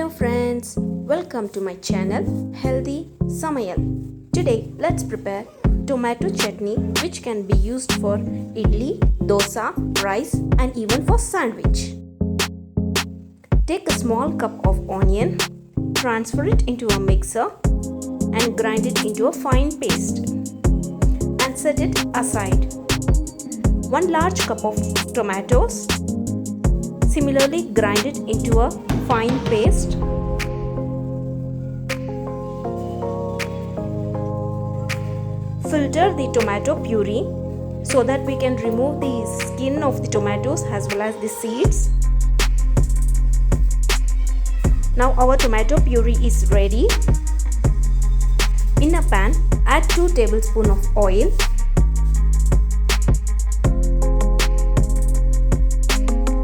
Hello friends, welcome to my channel Healthy Samayal. Today let's prepare tomato chutney which can be used for idli, dosa, rice and even for sandwich. Take a small cup of onion, transfer it into a mixer and grind it into a fine paste and set it aside. 1 large cup of tomatoes, similarly grind it into a fine paste. Filter the tomato puree so that we can remove the skin of the tomatoes as well as the seeds. Now our tomato puree is ready. In a pan, add 2 tablespoons of oil,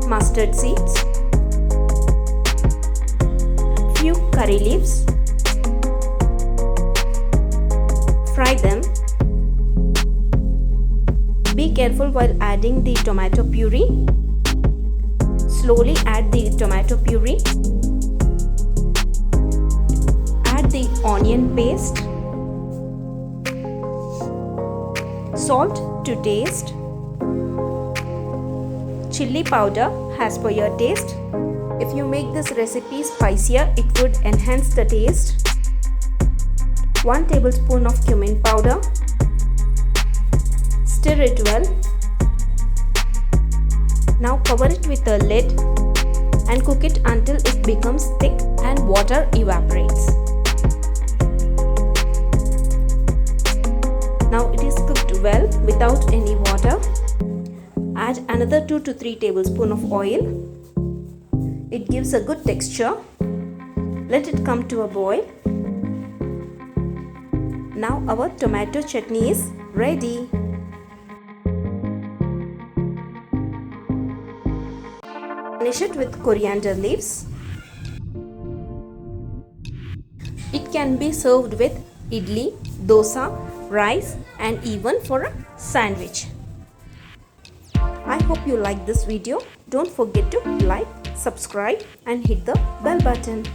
mustard seeds, few curry leaves, fry them. Be careful while adding the tomato puree. Slowly add the tomato puree. Add the onion paste. Salt to taste. Chilli powder as per your taste. If you make this recipe spicier, it would enhance the taste. 1 tablespoon of cumin powder. Stir it well. Now cover it with a lid and cook it until it becomes thick and water evaporates. Now it is cooked well without any water. Add another 2 to 3 tablespoons of oil. It gives a good texture. Let it come to a boil. Now our tomato chutney is ready. Garnish it with coriander leaves. It can be served with idli, dosa, rice and even for a sandwich. I hope you like this video. Don't forget to like, subscribe and hit the bell button.